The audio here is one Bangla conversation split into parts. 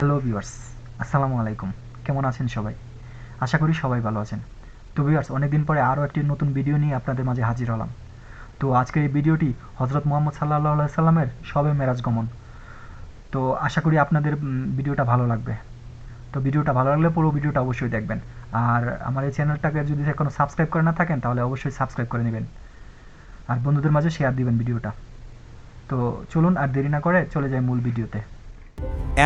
হ্যালো ভিউয়ার্স, আসসালামু আলাইকুম। কেমন আছেন সবাই? আশা করি সবাই ভালো আছেন। তো ভিউয়ার্স, অনেকদিন পরে আরও একটি নতুন ভিডিও নিয়ে আপনাদের মাঝে হাজির হলাম। তো আজকের এই ভিডিওটি হজরত মুহাম্মদ সাল্লাল্লাহু আলাইহি সাল্লামের শবে মেরাজ গমন। তো আশা করি আপনাদের ভিডিওটা ভালো লাগবে। তো ভিডিওটা ভালো লাগলে পুরো ভিডিওটা অবশ্যই দেখবেন। আর আমার এই চ্যানেলটাকে যদি এখনও সাবস্ক্রাইব করে না থাকেন তাহলে অবশ্যই সাবস্ক্রাইব করে নেবেন। আর বন্ধুদের মাঝে শেয়ার দিবেন ভিডিওটা। তো চলুন আর দেরি না করে চলে যাই মূল ভিডিওতে।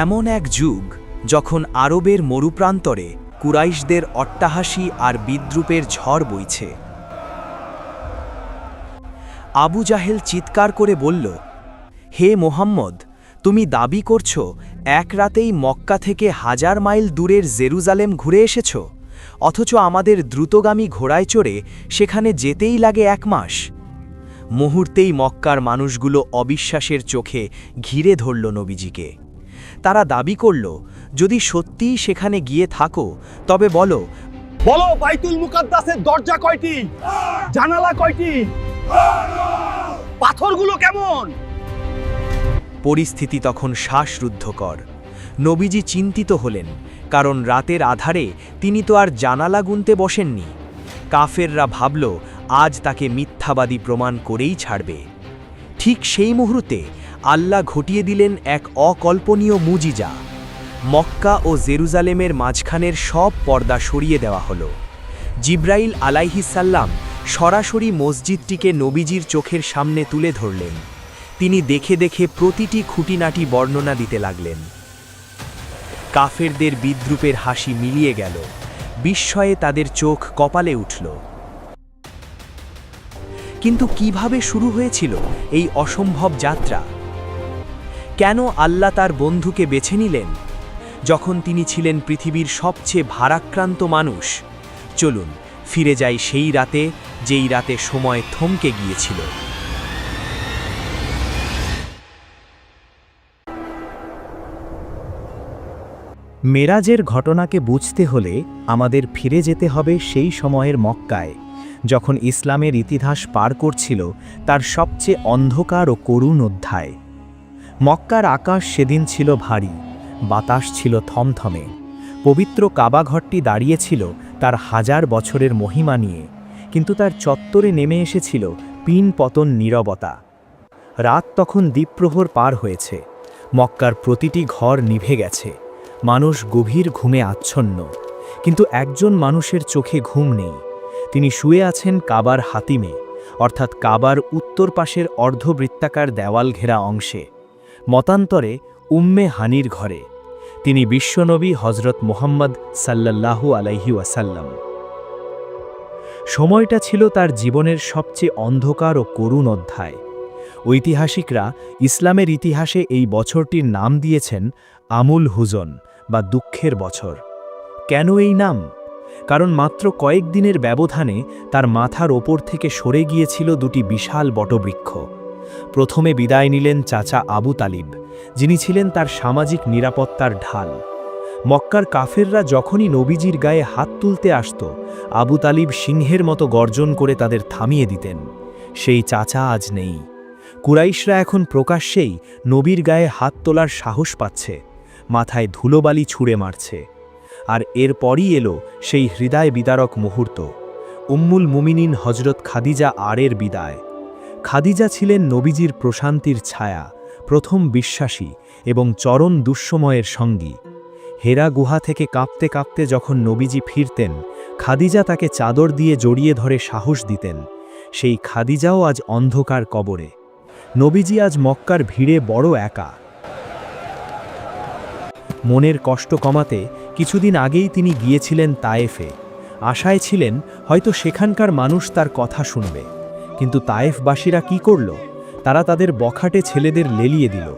এমন এক যুগ যখন আরবের মরুপ্রান্তরে কুরাইশদের অট্টহাসি আর বিদ্রূপের ঝড় বইছে। আবু জাহেল চিৎকার করে বলল, হে মোহাম্মদ, তুমি দাবি করছো এক রাতেই মক্কা থেকে 1000 মাইল দূরের জেরুজালেম ঘুরে এসেছ, অথচ আমাদের দ্রুতগামী ঘোড়ায় চড়ে সেখানে যেতেই লাগে 1 মাস। মুহূর্তেই মক্কার মানুষগুলো অবিশ্বাসের চোখে ঘিরে ধরল নবীজিকে। তারা দাবি করল, যদি সত্যিই সেখানে গিয়ে থাকো তবে বলো বলো বাইতুল মুকাদ্দাসের দরজা কয়টি, জানালা কয়টি, পাথরগুলো কেমন? পরিস্থিতি তখন শ্বাসরুদ্ধকর। নবীজি চিন্তিত হলেন, কারণ রাতের আধারে তিনি তো আর জানালা গুনতে বসেননি। কাফেররা ভাবল আজ তাকে মিথ্যাবাদী প্রমাণ করেই ছাড়বে। ঠিক সেই মুহূর্তে আল্লাহ ঘটিয়ে দিলেন এক অকল্পনীয় মুজিজা। মক্কা ও জেরুজালেমের মাঝখানের সব পর্দা সরিয়ে দেওয়া হলো। জিব্রাইল আলাইহিসাল্লাম সরাসরি মসজিদটিকে নবীজির চোখের সামনে তুলে ধরলেন। তিনি দেখে দেখে প্রতিটি খুঁটিনাটি বর্ণনা দিতে লাগলেন। কাফেরদের বিদ্রূপের হাসি মিলিয়ে গেল, বিস্ময়ে তাদের চোখ কপালে উঠল। কিন্তু কিভাবে শুরু হয়েছিল এই অসম্ভব যাত্রা? কেন আল্লাহ তার বন্ধুকে বেছে নিলেন যখন তিনি ছিলেন পৃথিবীর সবচেয়ে ভারাক্রান্ত মানুষ? চলুন ফিরে যাই সেই রাতে, যেই রাতে সময় থমকে গিয়েছিল। মেরাজের ঘটনাকে বুঝতে হলে আমাদের ফিরে যেতে হবে সেই সময়ের মক্কায়, যখন ইসলামের ইতিহাস পার করছিল তার সবচেয়ে অন্ধকার ও করুণ অধ্যায়। মক্কার আকাশ সেদিন ছিল ভারী, বাতাস ছিল থমথমে। পবিত্র কাবাঘরটি দাঁড়িয়েছিল তার 1000 বছরের মহিমা নিয়ে, কিন্তু তার চত্বরে নেমে এসেছিল পিন পতন নীরবতা। রাত তখন দ্বীপ্রহর পার হয়েছে, মক্কার প্রতিটি ঘর নিভে গেছে, মানুষ গভীর ঘুমে আচ্ছন্ন। কিন্তু একজন মানুষের চোখে ঘুম নেই। তিনি শুয়ে আছেন কাবার হাতিমে, অর্থাৎ কাবার উত্তর পাশের অর্ধবৃত্তাকার দেওয়াল ঘেরা অংশে, মতান্তরে উম্মে হানির ঘরে। তিনি বিশ্বনবী হজরত মুহাম্মদ সাল্লাল্লাহু আলাইহি ওয়াসাল্লাম। সময়টা ছিল তার জীবনের সবচেয়ে অন্ধকার ও করুণ অধ্যায়। ঐতিহাসিকরা ইসলামের ইতিহাসে এই বছরটির নাম দিয়েছেন আমুল হুজন বা দুঃখের বছর। কেন এই নাম? কারণ মাত্র কয়েকদিনের ব্যবধানে তার মাথার ওপর থেকে সরে গিয়েছিল দুটি বিশাল বটবৃক্ষ। প্রথমে বিদায় নিলেন চাচা আবু তালিব, যিনি ছিলেন তার সামাজিক নিরাপত্তার ঢাল। মক্কার কাফেররা যখনই নবীজির গায়ে হাত তুলতে আসত, আবু তালিব সিংহের মতো গর্জন করে তাদের থামিয়ে দিতেন। সেই চাচা আজ নেই। কুরাইশরা এখন প্রকাশ্যেই নবীর গায়ে হাত তোলার সাহস পাচ্ছে, মাথায় ধুলোবালি ছুঁড়ে মারছে। আর এরপরই এলো সেই হৃদয় বিদারক মুহূর্ত, উম্মুল মুমিনিন হজরত খাদিজা আরের বিদায়। খাদিজা ছিলেন নবীজির প্রশান্তির ছায়া, প্রথম বিশ্বাসী এবং চরম দুঃসময়ের সঙ্গী। হেরা গুহা থেকে কাঁপতে কাঁপতে যখন নবীজি ফিরতেন, খাদিজা তাকে চাদর দিয়ে জড়িয়ে ধরে সাহস দিতেন। সেই খাদিজাও আজ অন্ধকার কবরে। নবীজি আজ মক্কার ভিড়ে বড় একা। মনের কষ্ট কমাতে কিছুদিন আগেই তিনি গিয়েছিলেন তায়েফে। আশায় ছিলেন হয়তো সেখানকার মানুষ তার কথা শুনবে। কিন্তু তায়েফবাসীরা কি করল? তারা তাদের বখাটে ছেলেদের লেলিয়ে দিল।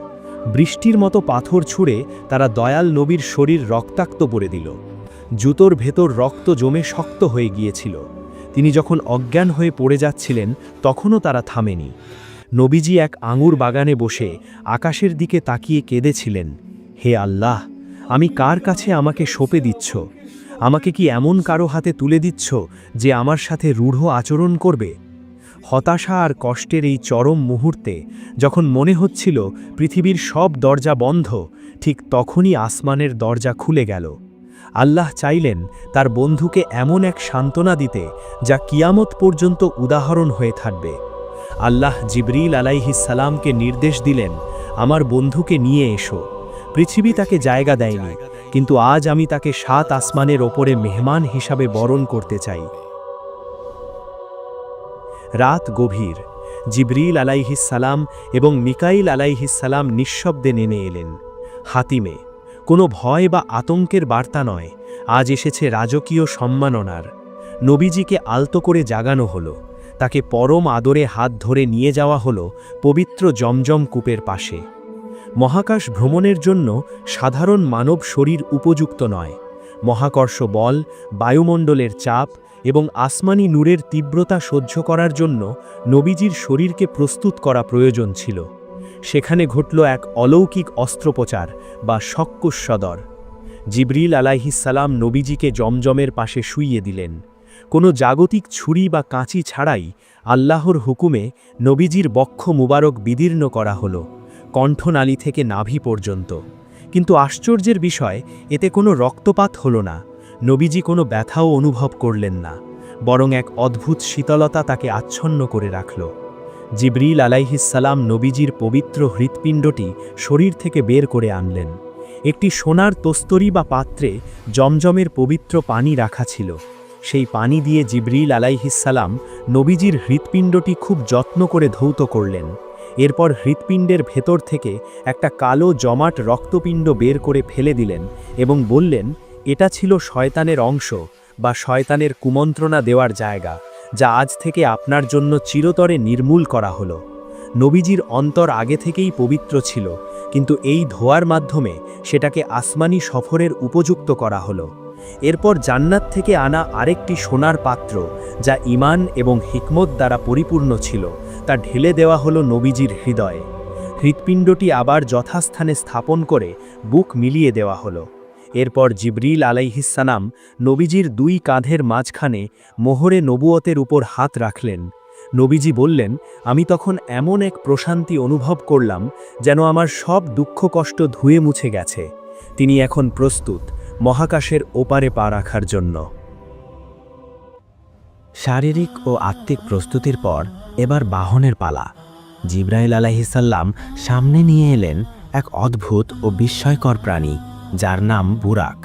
বৃষ্টির মতো পাথর ছুঁড়ে তারা দয়াল নবীর শরীর রক্তাক্ত করে দিল। জুতোর ভেতর রক্ত জমে শক্ত হয়ে গিয়েছিল। তিনি যখন অজ্ঞান হয়ে পড়ে যাচ্ছিলেন তখনও তারা থামেনি। নবীজি এক আঙুর বাগানে বসে আকাশের দিকে তাকিয়ে কেঁদেছিলেন, হে আল্লাহ, আমি কার কাছে আমাকে সঁপে দিচ্ছ? আমাকে কি এমন কারো হাতে তুলে দিচ্ছ যে আমার সাথে রূঢ় আচরণ করবে? হতাশা আর কষ্টের এই চরম মুহূর্তে যখন মনে হচ্ছিল পৃথিবীর সব দরজা বন্ধ, ঠিক তখনই আসমানের দরজা খুলে গেল। আল্লাহ চাইলেন তার বন্ধুকে এমন এক সান্ত্বনা দিতে যা কিয়ামত পর্যন্ত উদাহরণ হয়ে থাকবে। আল্লাহ জিবরিল আলাইহিস সালামকে নির্দেশ দিলেন, আমার বন্ধুকে নিয়ে এসো। পৃথিবী তাকে জায়গা দেয়নি, কিন্তু আজ আমি তাকে 7 আসমানের ওপরে মেহমান হিসাবে বরণ করতে চাই। রাত গভীর। জিবরিল আলাইহিস সালাম এবং মিকাইল আলাইহিস সালাম নিঃশব্দে নেমে এলেন। হাতিমে কোনো ভয় বা আতঙ্কের বার্তা নয়, আজ এসেছে রাজকীয় সম্মাননার। নবীজিকে আলতো করে জাগানো হলো, তাকে পরম আদরে হাত ধরে নিয়ে যাওয়া হলো পবিত্র জমজম কূপের পাশে। মহাকাশ ভ্রমণের জন্য সাধারণ মানব শরীর উপযুক্ত নয়। মহাকর্ষ বল, বায়ুমণ্ডলের চাপ এবং আসমানি নূরের তীব্রতা সহ্য করার জন্য নবীজির শরীরকে প্রস্তুত করা প্রয়োজন ছিল। সেখানে ঘটল এক অলৌকিক অস্ত্রোপচার বা শক্কুস্বদর। জিবরিল আলাইহিস সালাম নবীজিকে জমজমের পাশে শুইয়ে দিলেন। কোনো জাগতিক ছুরি বা কাঁচি ছাড়াই আল্লাহর হুকুমে নবীজির বক্ষ মুবারক বিদীর্ণ করা হলো, কণ্ঠনালী থেকে নাভি পর্যন্ত। কিন্তু আশ্চর্যের বিষয়, এতে কোনো রক্তপাত হলো না। নবীজি কোনো ব্যথাও অনুভব করলেন না, বরং এক অদ্ভুত শীতলতা তাকে আচ্ছন্ন করে রাখল। জিবরিল আলাইহিস সালাম নবীজির পবিত্র হৃৎপিণ্ডটি শরীর থেকে বের করে আনলেন। একটি সোনার তস্তরি বা পাত্রে জমজমের পবিত্র পানি রাখা ছিল। সেই পানি দিয়ে জিবরিল আলাইহিস সালাম নবীজির হৃৎপিণ্ডটি খুব যত্ন করে ধৌত করলেন। এরপর হৃৎপিণ্ডের ভেতর থেকে একটা কালো জমাট রক্তপিণ্ড বের করে ফেলে দিলেন এবং বললেন, এটা ছিল শয়তানের অংশ বা শয়তানের কুমন্ত্রণা দেওয়ার জায়গা, যা আজ থেকে আপনার জন্য চিরতরে নির্মূল করা হলো। নবীজির অন্তর আগে থেকেই পবিত্র ছিল, কিন্তু এই ধোয়ার মাধ্যমে সেটাকে আসমানি সফরের উপযুক্ত করা হলো। এরপর জান্নাত থেকে আনা আরেকটি সোনার পাত্র, যা ঈমান এবং হিকমত দ্বারা পরিপূর্ণ ছিল, তা ঢেলে দেওয়া হলো নবীজির হৃদয়ে। হৃৎপিণ্ডটি আবার যথাস্থানে স্থাপন করে বুক মিলিয়ে দেওয়া হলো। এরপর জিবরিল আলাইহিস সালাম নবীজির 2 কাঁধের মাঝখানে মোহরে নবুয়তের উপর হাত রাখলেন। নবীজি বললেন, আমি তখন এমন এক প্রশান্তি অনুভব করলাম যেন আমার সব দুঃখ কষ্ট ধুয়ে মুছে গেছে। তিনি এখন প্রস্তুত মহাকাশের ওপারে পা রাখার জন্য। শারীরিক ও আত্মিক প্রস্তুতির পর এবার বাহনের পালা। জিবরাইল আলাইহিস সালাম সামনে নিয়ে এলেন এক অদ্ভুত ও বিস্ময়কর প্রাণী, যার নাম বুরাক।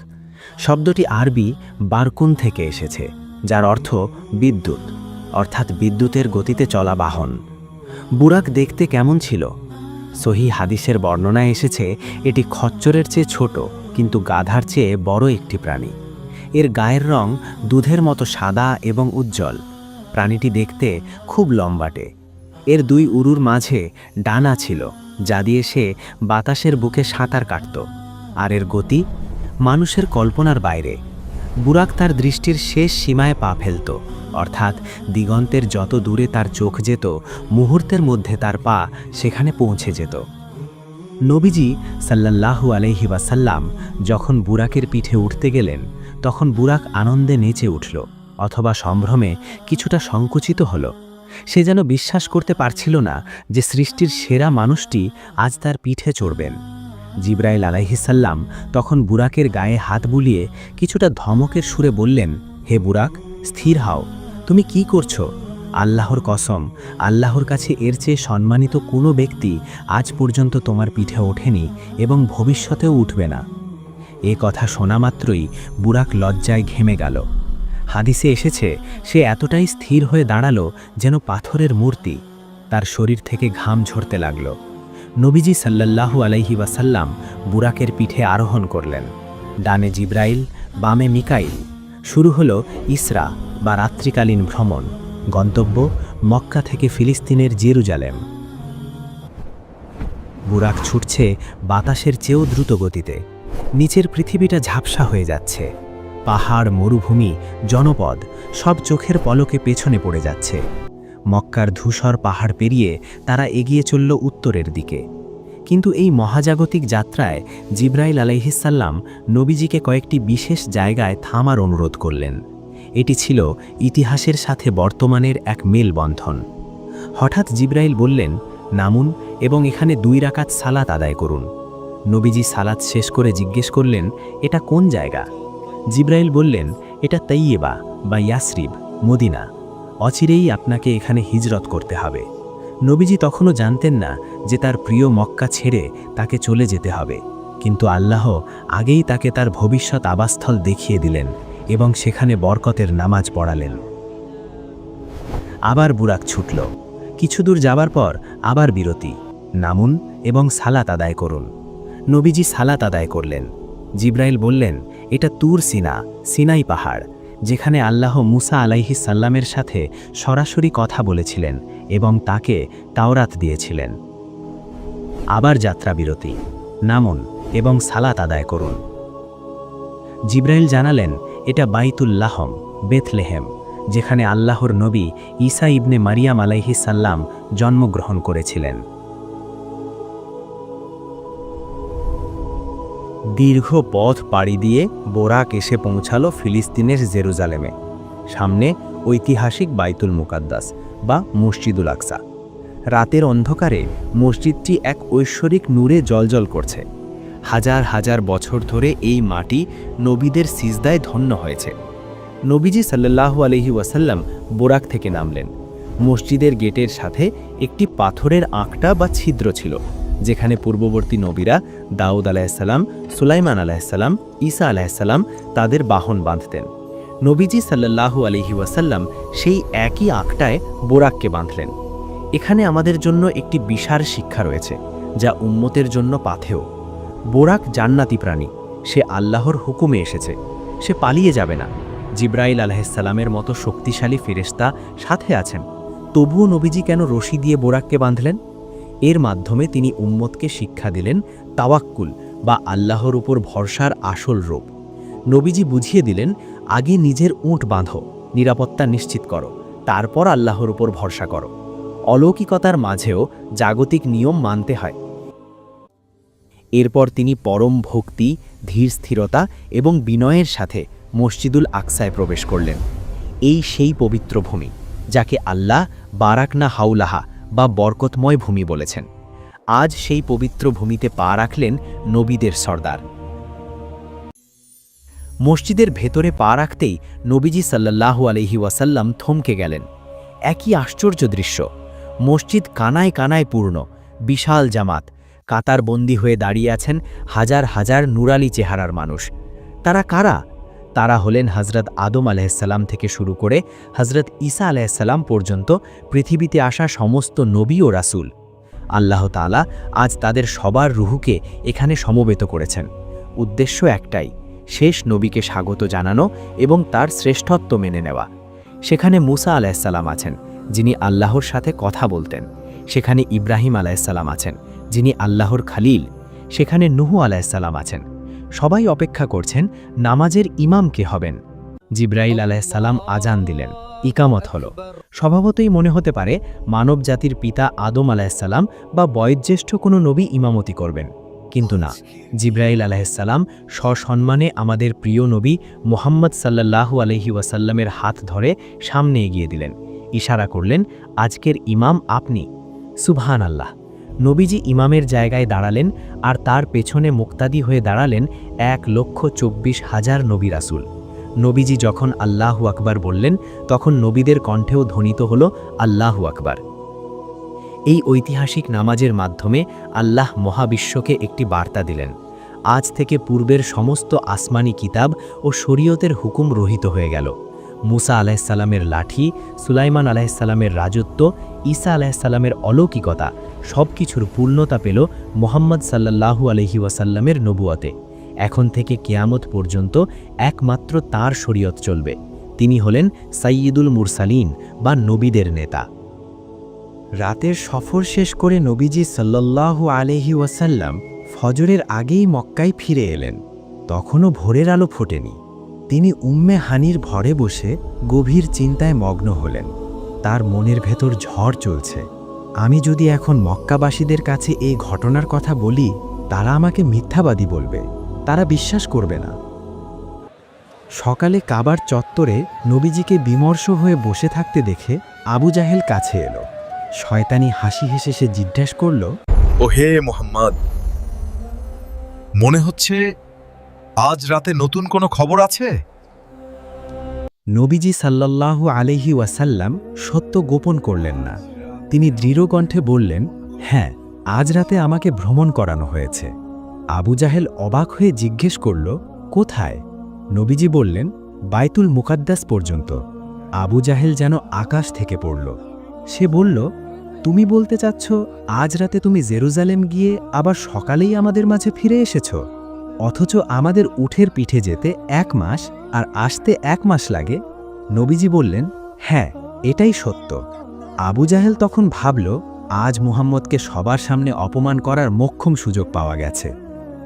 শব্দটি আরবি বারকুন থেকে এসেছে, যার অর্থ বিদ্যুৎ, অর্থাৎ বিদ্যুতের গতিতে চলা বাহন। বুরাক দেখতে কেমন ছিল? সহিহ হাদিসের বর্ণনায় এসেছে, এটি খচ্চরের চেয়ে ছোট কিন্তু গাধার চেয়ে বড় একটি প্রাণী। এর গায়ের রং দুধের মতো সাদা এবং উজ্জ্বল। প্রাণীটি দেখতে খুব লম্বাটে। এর 2 উরুর মাঝে ডানা ছিল, যা দিয়ে সে বাতাসের বুকে সাঁতার কাটত। আর এর গতি মানুষের কল্পনার বাইরে। বুরাক তার দৃষ্টির শেষ সীমায় পা ফেলত, অর্থাৎ দিগন্তের যত দূরে তার চোখ যেত, মুহূর্তের মধ্যে তার পা সেখানে পৌঁছে যেত। নবীজি সাল্লাল্লাহু আলাইহি ওয়াসাল্লাম যখন বুরাকের পিঠে উঠতে গেলেন, তখন বুরাক আনন্দে নেচে উঠল, অথবা সম্ভ্রমে কিছুটা সংকুচিত হল। সে যেন বিশ্বাস করতে পারছিল না যে সৃষ্টির সেরা মানুষটি আজ তার পিঠে চড়বেন। জিবরাইল আলাইহিস সালাম তখন বুরাকের গায়ে হাত বুলিয়ে কিছুটা ধমকের সুরে বললেন, হে বুরাক, স্থির হও। তুমি কি করছো? আল্লাহর কসম, আল্লাহর কাছে এর চেয়ে সম্মানিত কোনো ব্যক্তি আজ পর্যন্ত তোমার পিঠে ওঠেনি এবং ভবিষ্যতেও উঠবে না। এ কথা শোনা মাত্রই বুরাক লজ্জায় ঘেমে গেল। হাদিসে এসেছে, সে এতটাই স্থির হয়ে দাঁড়ালো যেন পাথরের মূর্তি। তার শরীর থেকে ঘাম ঝরতে লাগল। নবীজি সাল্লাল্লাহু আলাইহি ওয়াসাল্লাম বুরাকের পিঠে আরোহণ করলেন। ডানে জিবরাইল, বামে মিকাইল। শুরু হলো ইসরা বা রাত্রিকালীন ভ্রমণ। গন্তব্য মক্কা থেকে ফিলিস্তিনের জেরুজালেম। বুরাক ছুটছে বাতাসের চেয়েও দ্রুত গতিতে। নিচের পৃথিবীটা ঝাপসা হয়ে যাচ্ছে। পাহাড়, মরুভূমি, জনপদ সব চোখের পলকে পেছনে পড়ে যাচ্ছে। মক্কার ধূসর পাহাড় পেরিয়ে তারা এগিয়ে চলল উত্তরের দিকে। কিন্তু এই মহাজাগতিক যাত্রায় জিবরাইল আলাইহিস সালাম নবীজিকে কয়েকটি বিশেষ জায়গায় থামার অনুরোধ করলেন। এটি ছিল ইতিহাসের সাথে বর্তমানের এক মেলবন্ধন। হঠাৎ জিবরাইল বললেন, নামুন এবং এখানে 2 রাকাত সালাত আদায় করুন। নবীজি সালাত শেষ করে জিজ্ঞেস করলেন, এটা কোন জায়গা? জিব্রাইল বললেন, এটা তাইয়েবা বা ইয়াসরিব, মদিনা। অচিরেই আপনাকে এখানে হিজরত করতে হবে। নবীজি তখনও জানতেন না যে তার প্রিয় মক্কা ছেড়ে তাকে চলে যেতে হবে, কিন্তু আল্লাহ আগেই তাকে তার ভবিষ্যৎ আবাসস্থল দেখিয়ে দিলেন এবং সেখানে বরকতের নামাজ পড়ালেন। আবার বুরাক ছুটল। কিছু দূর যাবার পর আবার বিরতি। নামুন এবং সালাত আদায় করুন। নবীজি সালাত আদায় করলেন। জিব্রাইল বললেন, এটা তুর সিনাই পাহাড়, যেখানে আল্লাহ মুসা আলাইহিস সাল্লামের সাথে সরাসরি কথা বলেছিলেন এবং তাকে তাওরাত দিয়েছিলেন। আবার যাত্রা বিরতি। নামুন এবং সালাত আদায় করুন। জিব্রাইল জানালেন, এটা বাইতুল্লাহম, বেথলেহেম, যেখানে আল্লাহর নবী ঈসা ইবনে মারিয়াম আলাইহিস সাল্লাম জন্মগ্রহণ করেছিলেন। দীর্ঘ পথ পাড়ি দিয়ে বোরাক এসে পৌঁছালো ফিলিস্তিনের জেরুজালেমে। সামনে ঐতিহাসিক বাইতুল মুকাদ্দাস বা মসজিদুল আকসা। রাতের অন্ধকারে মসজিদটি এক ঐশ্বরিক নূরে জ্বলজ্বল করছে। হাজার হাজার বছর ধরে এই মাটি নবীদের সিজদায় ধন্য হয়েছে। নবীজি সাল্লাল্লাহু আলাইহি ওয়াসাল্লাম বোরাক থেকে নামলেন। মসজিদের গেটের সাথে একটি পাথরের আঁকটা বা ছিদ্র ছিল, যেখানে পূর্ববর্তী নবীরা দাউদ আলাইহিসসালাম, সুলাইমান আলাইহিসসালাম, ঈসা আলাইহিসসালাম তাদের বাহন বাঁধতেন। নবীজি সাল্লাল্লাহু আলাইহি ওয়াসাল্লাম সেই একই আঁকটায় বোরাককে বাঁধলেন। এখানে আমাদের জন্য একটি বিশাল শিক্ষা রয়েছে, যা উম্মতের জন্য পাথেয়। বোরাক জান্নাতি প্রাণী, সে আল্লাহর হুকুমে এসেছে, সে পালিয়ে যাবে না। জিব্রাইল আলাইহিসসালামের মতো শক্তিশালী ফেরেশতা সাথে আছেন, তবুও নবীজি কেন রশি দিয়ে বোরাককে বাঁধলেন? এর মাধ্যমে তিনি উম্মতকে শিক্ষা দিলেন তাওয়াক্কুল বা আল্লাহর উপর ভরসার আসল রূপ। নবীজি বুঝিয়ে দিলেন, আগে নিজের উট বাঁধো, নিরাপত্তা নিশ্চিত করো, তারপর আল্লাহর উপর ভরসা করো। অলৌকিকতার মাঝেও জাগতিক নিয়ম মানতে হয়। এরপর তিনি পরম ভক্তি, ধীর স্থিরতা এবং বিনয়ের সাথে মসজিদুল আকসায় প্রবেশ করলেন। এই সেই পবিত্র ভূমি, যাকে আল্লাহ বারাকনা হাউলাহা বা বরকতময় ভূমি বলেছেন। আজ সেই পবিত্র ভূমিতে পা রাখলেন নবীদের সর্দার। মসজিদের ভেতরে পা রাখতেই নবীজি সাল্লাল্লাহু আলাইহি ওয়াসাল্লাম থমকে গেলেন। একই আশ্চর্য দৃশ্য, মসজিদ কানায় কানায় পূর্ণ, বিশাল জামাত, কাতারবন্দি হয়ে দাঁড়িয়ে আছেন হাজার হাজার নুরালি চেহারার মানুষ। তারা কারা? তারা হলেন হযরত আদম আলাইহিসসালাম থেকে শুরু করে হযরত ঈসা আলাইহিসসালাম পর্যন্ত পৃথিবীতে আসা সমস্ত নবী ও রাসূল। আল্লাহ তাআলা আজ তাদের সবার রুহুকে এখানে সমবেত করেছেন। উদ্দেশ্য একটাই, শেষ নবীকে স্বাগত জানানো এবং তার শ্রেষ্ঠত্ব মেনে নেওয়া। সেখানে মুসা আলাইহিসসালাম আছেন, যিনি আল্লাহর সাথে কথা বলতেন। সেখানে ইব্রাহিম আলাইহিসসালাম আছেন, যিনি আল্লাহর খালিল। সেখানে নূহ আলাইহিসসালাম আছেন। সবাই অপেক্ষা করছেন নামাজের ইমাম কে হবেন। জিব্রাইল আলাইহিসসালাম আজান দিলেন, ইকামত হলো। স্বভাবতই মনে হতে পারে মানব জাতির পিতা আদম আলাইহিসসালাম বা বয়োজ্যেষ্ঠ কোনো নবী ইমামতি করবেন, কিন্তু না। জিব্রাইল আলাইহিসসালাম সসম্মানে আমাদের প্রিয় নবী মুহাম্মদ সাল্লাল্লাহু আলাইহি ওয়াসাল্লামের হাত ধরে সামনে এগিয়ে দিলেন, ইশারা করলেন, আজকের ইমাম আপনি। সুবহানাল্লাহ। নবীজি ইমামের জায়গায় দাঁড়ালেন, আর তার পেছনে মুক্তাদি হয়ে দাঁড়ালেন 1,24,000 নবী রাসূল। নবীজি যখন আল্লাহু আকবার বললেন, তখন নবীদের কণ্ঠেও ধ্বনিত হল আল্লাহু আকবার। এই ঐতিহাসিক নামাজের মাধ্যমে আল্লাহ মহাবিশ্বকে একটি বার্তা দিলেন। আজ থেকে পূর্বের সমস্ত আসমানি কিতাব ও শরীয়তের হুকুম রহিত হয়ে গেল। মুসা আলাইহিসসালামের লাঠি, সুলাইমান আলাইহিসসালামের রাজত্ব, ঈসা আলাইহিসসালামের অলৌকিকতা সব কিছুর পূর্ণতা পেল মুহাম্মদ সাল্লাল্লাহু আলাইহি ওয়াসাল্লামের নবুয়তে। এখন থেকে কিয়ামত পর্যন্ত একমাত্র তার শরীয়ত চলবে। তিনি হলেন সাইয়্যিদুল মুরসালিন বা নবীদের নেতা। রাতের সফর শেষ করে নবীজি সাল্লাল্লাহু আলাইহি ওয়াসাল্লাম ফজরের আগেই মক্কায় ফিরে এলেন। তখনও ভোরের আলো ফোটেনি। তিনি উম্মে হানির ভরে বসে গভীর চিন্তায় মগ্ন হলেন। তার মনের ভেতর ঝড় চলছে। আমি যদি এখন মক্কাবাসীদের কাছে এই ঘটনার কথা বলি, তারা আমাকে মিথ্যাবাদী বলবে, তারা বিশ্বাস করবে না। সকালে কাবার চত্বরে নবীজিকে বিমর্ষ হয়ে বসে থাকতে দেখে আবু জাহেল কাছে এলো। শয়তানি হাসি হেসে সে জিজ্ঞাসা করল, ও হে মুহাম্মদ, মনে হচ্ছে আজ রাতে নতুন কোনো খবর আছে। নবীজি সাল্লাল্লাহু আলাইহি ওয়াসাল্লাম সত্য গোপন করলেন না। তিনি দৃঢ় কণ্ঠে বললেন, হ্যাঁ, আজ রাতে আমাকে ভ্রমণ করানো হয়েছে। আবু জাহেল অবাক হয়ে জিজ্ঞেস করল, কোথায়? নবীজি বললেন, বাইতুল মুকাদ্দাস পর্যন্ত। আবু জাহেল যেন আকাশ থেকে পড়ল। সে বলল, তুমি বলতে চাচ্ছ আজ রাতে তুমি জেরুজালেম গিয়ে আবার সকালেই আমাদের মাঝে ফিরে এসেছ? অথচ আমাদের উঠের পিঠে যেতে 1 মাস আর আসতে 1 মাস লাগে। নবীজি বললেন, হ্যাঁ, এটাই সত্য। আবু জাহেল তখন ভাবল, আজ মুহাম্মদকে সবার সামনে অপমান করার মোক্ষম সুযোগ পাওয়া গেছে।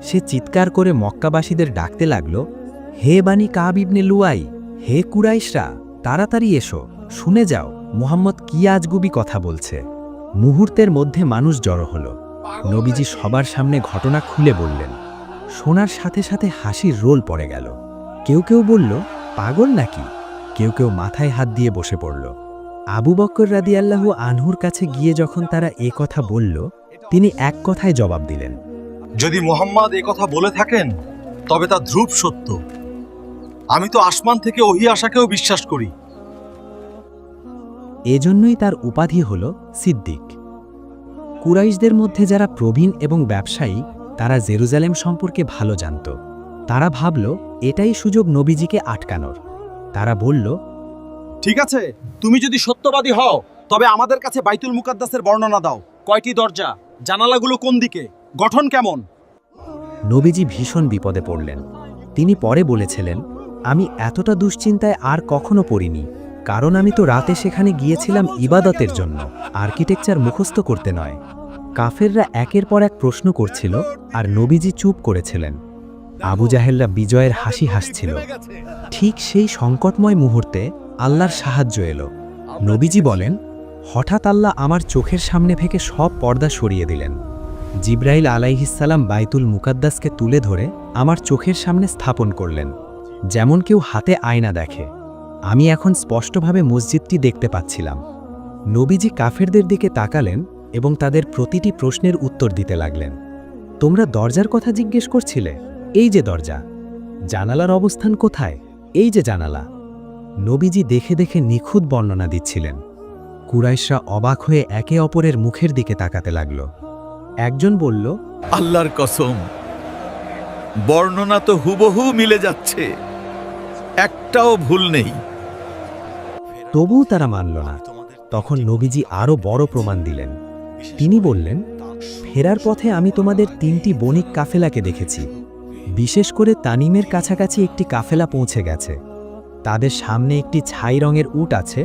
সে চিৎকার করে মক্কাবাসীদের ডাকতে লাগল, হে বানি কাব ইবনে লুয়াই, হে কুরাইশরা, তাড়াতাড়ি এসো, শুনে যাও মুহাম্মদ কি আজগুবি কথা বলছে। মুহূর্তের মধ্যে মানুষ জড়ো হল। নবীজি সবার সামনে ঘটনা খুলে বললেন। শোনার সাথে সাথে হাসির রোল পড়ে গেল। কেউ কেউ বলল, পাগল নাকি? কেউ কেউ মাথায় হাত দিয়ে বসে পড়ল। আবু বকর রাদিয়াল্লাহু আনহুর কাছে গিয়ে যখন তারা এ কথা বলল, তিনি এক কথায় জবাব দিলেন, যদি মুহাম্মদ এ কথা বলে থাকেন তবে তা ধ্রুব সত্য। আমি তো আসমান থেকে ওহী আশাকেও বিশ্বাস করি। এজন্যই তার উপাধি হল সিদ্দিক। কুরাইশদের মধ্যে যারা প্রবীণ এবং ব্যবসায়ী, তারা জেরুজালেম সম্পর্কে ভালো জানত। তারা ভাবল এটাই সুযোগ নবীজিকে আটকানোর। তারা বলল, ঠিক আছে, তুমি যদি সত্যবাদী হও তবে আমাদের কাছে বাইতুল মুকাদ্দাসের বর্ণনা দাও। কয়টি দরজা, জানালাগুলো কোন দিকে, গঠন কেমন? নবীজি ভীষণ বিপদে পড়লেন। তিনি পরে বলেছিলেন, আমি এতটা দুশ্চিন্তায় আর কখনো পড়িনি, কারণ আমি তো রাতে সেখানে গিয়েছিলাম ইবাদতের জন্য, আর্কিটেকচার মুখস্থ করতে নয়। কাফেররা একের পর এক প্রশ্ন করছিল আর নবীজি চুপ করেছিলেন। আবু জাহেলরা বিজয়ের হাসি হাসছিল। ঠিক সেই সংকটময় মুহূর্তে আল্লাহর সাহায্য এলো। নবীজি বলেন, হঠাৎ আল্লাহ আমার চোখের সামনে থেকে সব পর্দা সরিয়ে দিলেন। জিব্রাইল আলাইহিসসালাম বাইতুল মুকাদ্দাসকে তুলে ধরে আমার চোখের সামনে স্থাপন করলেন, যেমন কেউ হাতে আয়না দেখে। আমি এখন স্পষ্টভাবে মসজিদটি দেখতে পাচ্ছিলাম। নবীজি কাফেরদের দিকে তাকালেন এবং তাদের প্রতিটি প্রশ্নের উত্তর দিতে লাগলেন। তোমরা দরজার কথা জিজ্ঞেস করছিলে, এই যে দরজা। জানালার অবস্থান কোথায়, এই যে জানালা। নবীজি দেখে দেখে নিখুঁত বর্ণনা দিচ্ছিলেন। কুরাইশরা অবাক হয়ে একে অপরের মুখের দিকে তাকাতে লাগল। একজন বলল, আল্লাহর কসম, বর্ণনা তো হুবহু মিলে যাচ্ছে, একটাও ভুল নেই। তবুও তারা মানল না। তখন নবীজি আরও বড় প্রমাণ দিলেন। তিনি বললেন, ফেরার পথে আমি তোমাদের 3টি বণিক কাফেলাকে দেখেছি। বিশেষ করে তানিমের কাছাকাছি একটি কাফেলা পৌঁছে গেছে। তাদের সামনে একটি ছাই রঙের উট আছে।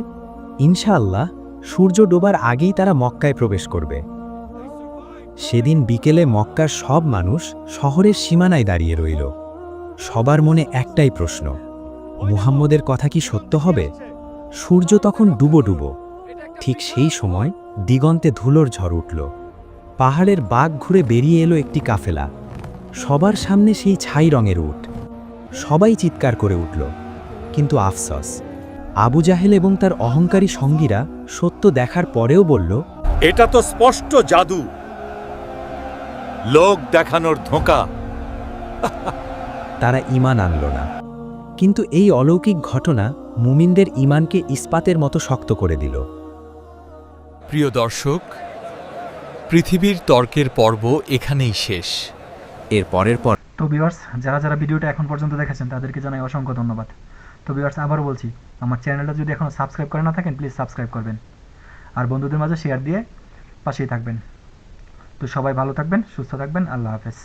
ইনশাআল্লাহ সূর্য ডোবার আগেই তারা মক্কায় প্রবেশ করবে। সেদিন বিকেলে মক্কার সব মানুষ শহরের সীমানায় দাঁড়িয়ে রইল। সবার মনে একটাই প্রশ্ন, মুহাম্মদের কথা কি সত্য হবে? সূর্য তখন ডুবো ডুবো। ঠিক সেই সময় দিগন্তে ধুলোর ঝড় উঠল। পাহাড়ের বাঁক ঘুরে বেরিয়ে এলো একটি কাফেলা। সবার সামনে সেই ছাই রঙের উট। সবাই চিৎকার করে উঠল। কিন্তু আফসোস, আবু জাহেল এবং তার অহংকারী সঙ্গীরা সত্য দেখার পরেও বলল, এটা তো স্পষ্ট জাদু, লোক দেখানোর ধোঁকা। তারা ঈমান আনল না। কিন্তু এই অলৌকিক ঘটনা মুমিনদের ঈমানকে ইস্পাতের মতো শক্ত করে দিল। প্রিয় দর্শক, পৃথিবীর তর্কের পর্ব এখানেই শেষ। এর পরের পর তো ভিউয়ার্স, যারা যারা ভিডিওটা এখন পর্যন্ত দেখেছেন তাদেরকে জানাই অসংখ্য ধন্যবাদ। তো ভিউয়ার্স, আবারও বলছি, আমার চ্যানেলটা যদি এখনও সাবস্ক্রাইব করে না থাকেন প্লিজ সাবস্ক্রাইব করবেন, আর বন্ধুদের মাঝে শেয়ার দিয়ে পাশেই থাকবেন। তো সবাই ভালো থাকবেন, সুস্থ থাকবেন। আল্লাহ হাফেজ।